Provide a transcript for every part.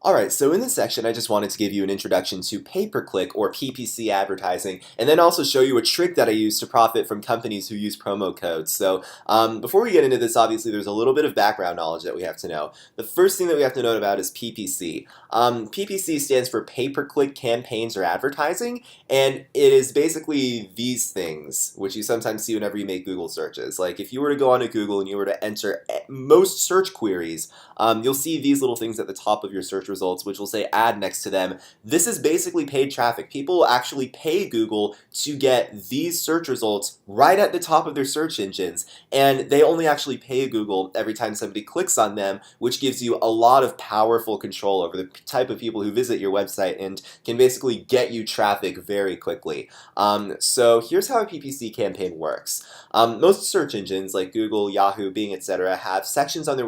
Alright, so in this section I just wanted to give you an introduction to pay-per-click or PPC advertising, and then also show you a trick that I use to profit from companies who use promo codes. So before we get into this, obviously there's a little bit of background knowledge that we have to know. The first thing that we have to know about is PPC. PPC stands for pay-per-click campaigns or advertising, and it is basically these things, which you sometimes see whenever you make Google searches. Like if you were to go onto Google and you were to enter most search queries, you'll see these little things at the top of your search results, which will say ad next to them. This is basically paid traffic. People actually pay Google to get these search results right at the top of their search engines, and they only actually pay Google every time somebody clicks on them, which gives you a lot of powerful control over the type of people who visit your website and can basically get you traffic very quickly. So here's how a PPC campaign works. Most search engines like Google, Yahoo, Bing, etc. have sections on their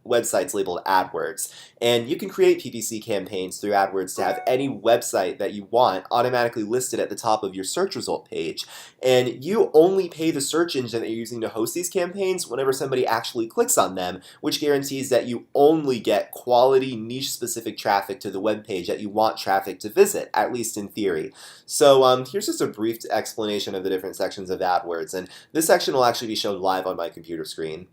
websites labeled AdWords, and you can create PPC campaigns through AdWords to have any website that you want automatically listed at the top of your search result page, and you only pay the search engine that you're using to host these campaigns whenever somebody actually clicks on them, which guarantees that you only get quality niche specific traffic to the web page that you want traffic to visit, at least in theory. So here's just a brief explanation of the different sections of AdWords, and this section will actually be shown live on my computer screen.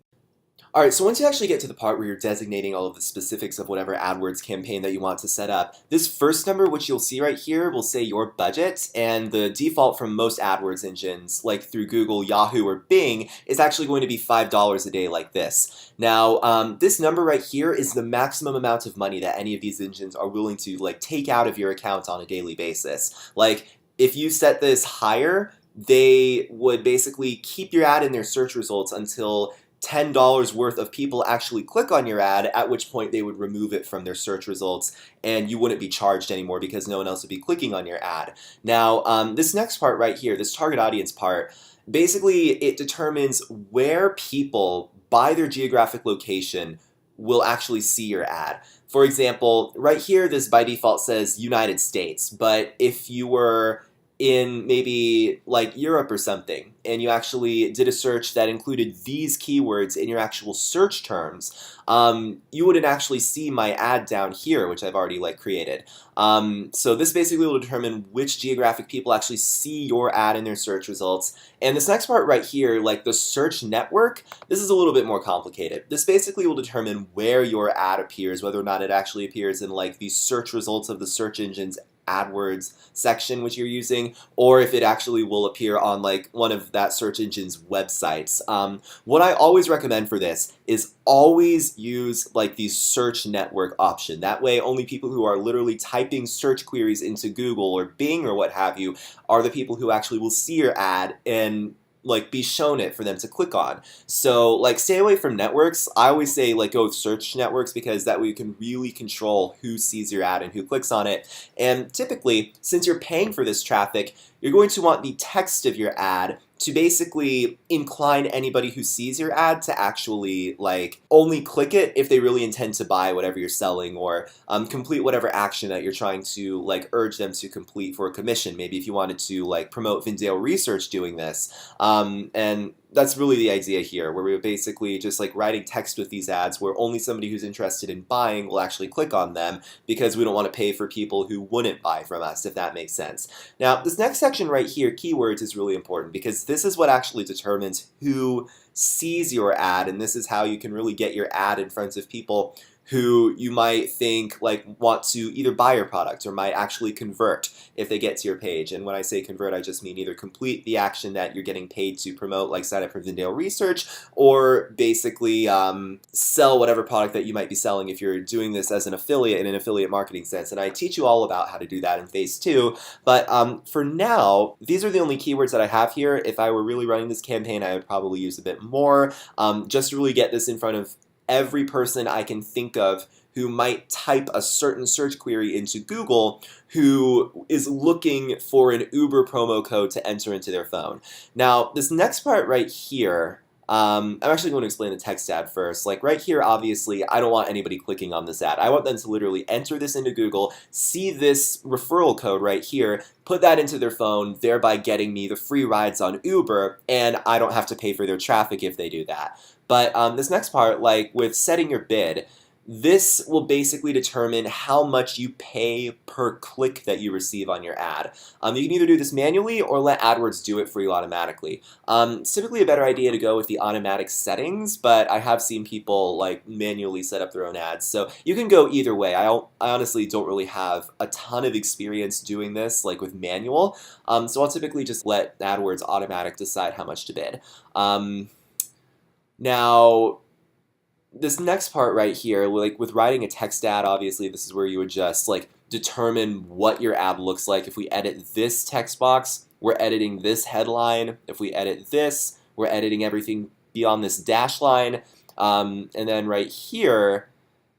Alright, so once you actually get to the part where you're designating all of the specifics of whatever AdWords campaign that you want to set up, this first number, which you'll see right here, will say your budget, and the default from most AdWords engines, like through Google, Yahoo, or Bing, is actually going to be $5 a day like this. Now, this number right here is the maximum amount of money that any of these engines are willing to take out of your account on a daily basis. Like, if you set this higher, they would basically keep your ad in their search results until $10 worth of people actually click on your ad, at which point they would remove it from their search results and you wouldn't be charged anymore because no one else would be clicking on your ad. Now, this next part right here, this target audience part, basically it determines where people by their geographic location will actually see your ad. For example, right here this by default says United States, but if you were in maybe like Europe or something, and you actually did a search that included these keywords in your actual search terms, you wouldn't actually see my ad down here, which I've already created. So this basically will determine which geographic people actually see your ad in their search results. And this next part right here, like the search network, this is a little bit more complicated. This basically will determine where your ad appears, whether or not it actually appears in the search results of the search engine's AdWords section which you're using, or if it actually will appear on one of that search engine's websites. What I always recommend for this is always use the search network option. That way only people who are literally typing search queries into Google or Bing or what have you are the people who actually will see your ad and be shown it for them to click on. So stay away from networks. I always say go with search networks because that way you can really control who sees your ad and who clicks on it. And typically, since you're paying for this traffic, you're going to want the text of your ad to basically incline anybody who sees your ad to actually only click it if they really intend to buy whatever you're selling or complete whatever action that you're trying to urge them to complete for a commission. Maybe if you wanted to promote Vindale Research doing this. And that's really the idea here, where we're basically just writing text with these ads where only somebody who's interested in buying will actually click on them because we don't want to pay for people who wouldn't buy from us, if that makes sense. Now, this next section right here, keywords, is really important because this is what actually determines who sees your ad, and this is how you can really get your ad in front of people who you might think want to either buy your product or might actually convert if they get to your page. And when I say convert, I just mean either complete the action that you're getting paid to promote, like sign up for Vindale Research, or basically sell whatever product that you might be selling if you're doing this as an affiliate in an affiliate marketing sense. And I teach you all about how to do that in phase 2. But for now, these are the only keywords that I have here. If I were really running this campaign, I would probably use a bit more just to really get this in front of every person I can think of who might type a certain search query into Google who is looking for an Uber promo code to enter into their phone. Now, this next part right here, I'm actually going to explain the text ad first. Right here, obviously, I don't want anybody clicking on this ad. I want them to literally enter this into Google, see this referral code right here, put that into their phone, thereby getting me the free rides on Uber, and I don't have to pay for their traffic if they do that. But this next part, with setting your bid, This will basically determine how much you pay per click that you receive on your ad. You can either do this manually or let AdWords do it for you automatically. It's typically a better idea to go with the automatic settings, but I have seen people like manually set up their own ads. So you can go either way. I honestly don't really have a ton of experience doing this, like with manual. So I'll typically just let AdWords automatic decide how much to bid. Now, this next part right here, like with writing a text ad, obviously this is where you would just like determine what your ad looks like. If we edit this text box, we're editing this headline. If we edit this, we're editing everything beyond this dash line. And then right here,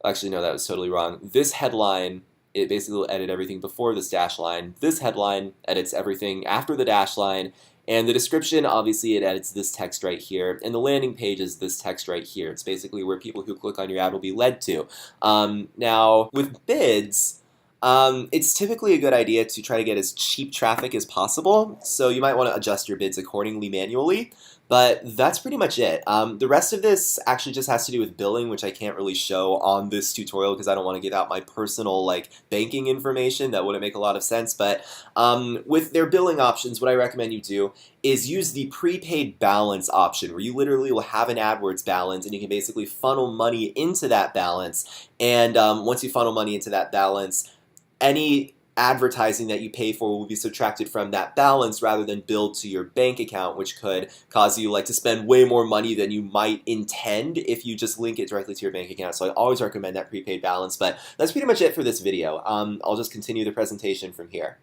actually no, that was totally wrong. This headline, it basically will edit everything before this dash line. This headline edits everything after the dash line. And the description, obviously, it edits this text right here. And the landing page is this text right here. It's basically where people who click on your ad will be led to. Now, with bids, it's typically a good idea to try to get as cheap traffic as possible. So you might want to adjust your bids accordingly manually. But that's pretty much it. The rest of this actually just has to do with billing, which I can't really show on this tutorial because I don't want to give out my personal like banking information. That wouldn't make a lot of sense. But with their billing options, what I recommend you do is use the prepaid balance option, where you literally will have an AdWords balance and you can basically funnel money into that balance. And once you funnel money into that balance, any advertising that you pay for will be subtracted from that balance rather than billed to your bank account, which could cause you like to spend way more money than you might intend if you just link it directly to your bank account. So I always recommend that prepaid balance, but that's pretty much it for this video. I'll just continue the presentation from here.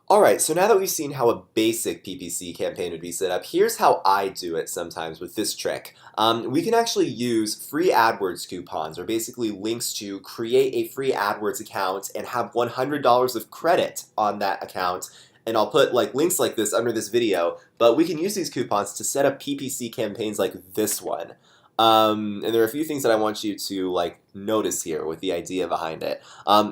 Alright, so now that we've seen how a basic PPC campaign would be set up, here's how I do it sometimes with this trick. We can actually use free AdWords coupons, or basically links to create a free AdWords account and have $100 of credit on that account. And I'll put like links like this under this video, but we can use these coupons to set up PPC campaigns like this one. And there are a few things that I want you to like notice here with the idea behind it.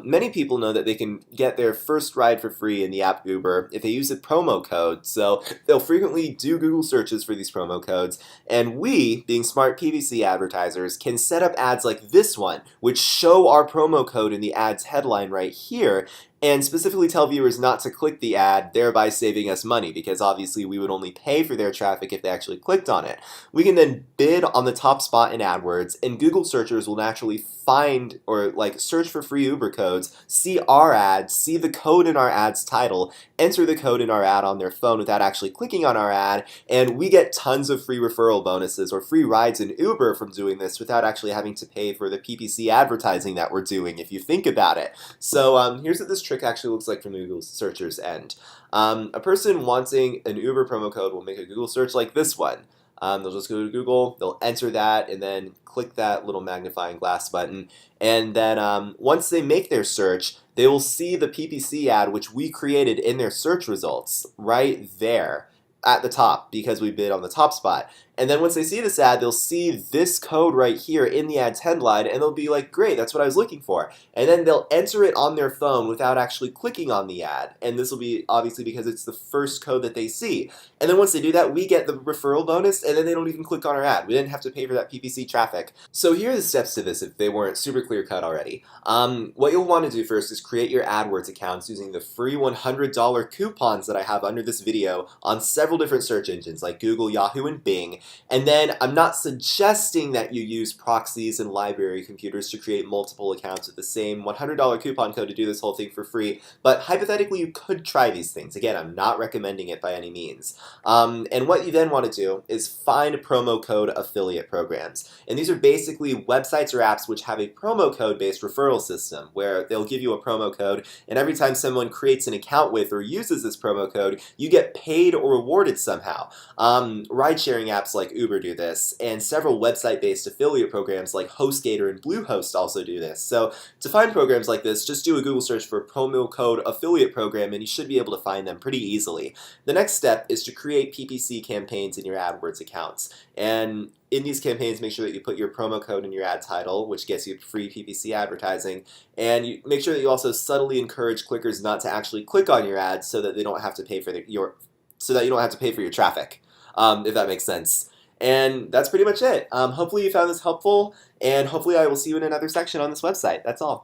Many people know that they can get their first ride for free in the app Uber if they use a promo code, so they'll frequently do Google searches for these promo codes, and we, being smart PPC advertisers, can set up ads like this one, which show our promo code in the ad's headline right here, and specifically tell viewers not to click the ad, thereby saving us money, because obviously we would only pay for their traffic if they actually clicked on it. We can then bid on the top spot in AdWords, and Google searchers will naturally find or like search for free Uber codes, see our ad, see the code in our ad's title, enter the code in our ad on their phone without actually clicking on our ad, and we get tons of free referral bonuses or free rides in Uber from doing this without actually having to pay for the PPC advertising that we're doing, if you think about it. So here's what this trick actually looks like from the Google searcher's end. A person wanting an Uber promo code will make a Google search like this one. They'll just go to Google, they'll enter that, and then click that little magnifying glass button. And then once they make their search, they will see the PPC ad which we created in their search results right there at the top because we bid on the top spot. And then once they see this ad, they'll see this code right here in the ad's headline, and they'll be like, great, that's what I was looking for. And then they'll enter it on their phone without actually clicking on the ad. And this will be obviously because it's the first code that they see. And then once they do that, we get the referral bonus, and then they don't even click on our ad. We didn't have to pay for that PPC traffic. So here are the steps to this if they weren't super clear cut already. What you'll want to do first is create your AdWords accounts using the free $100 coupons that I have under this video on several different search engines like Google, Yahoo, and Bing. And then I'm not suggesting that you use proxies and library computers to create multiple accounts with the same $100 coupon code to do this whole thing for free, but hypothetically you could try these things. Again, I'm not recommending it by any means. And what you then want to do is find promo code affiliate programs. And these are basically websites or apps which have a promo code based referral system where they'll give you a promo code, and every time someone creates an account with or uses this promo code, you get paid or rewarded somehow. Ride-sharing apps like Uber do this, and several website-based affiliate programs like HostGator and Bluehost also do this. So to find programs like this, just do a Google search for promo code affiliate program and you should be able to find them pretty easily. The next step is to create PPC campaigns in your AdWords accounts. And in these campaigns, make sure that you put your promo code in your ad title, which gets you free PPC advertising, and you make sure that you also subtly encourage clickers not to actually click on your ads so that they don't have to pay for your traffic, if that makes sense. And that's pretty much it. Hopefully you found this helpful, and hopefully I will see you in another section on this website. That's all.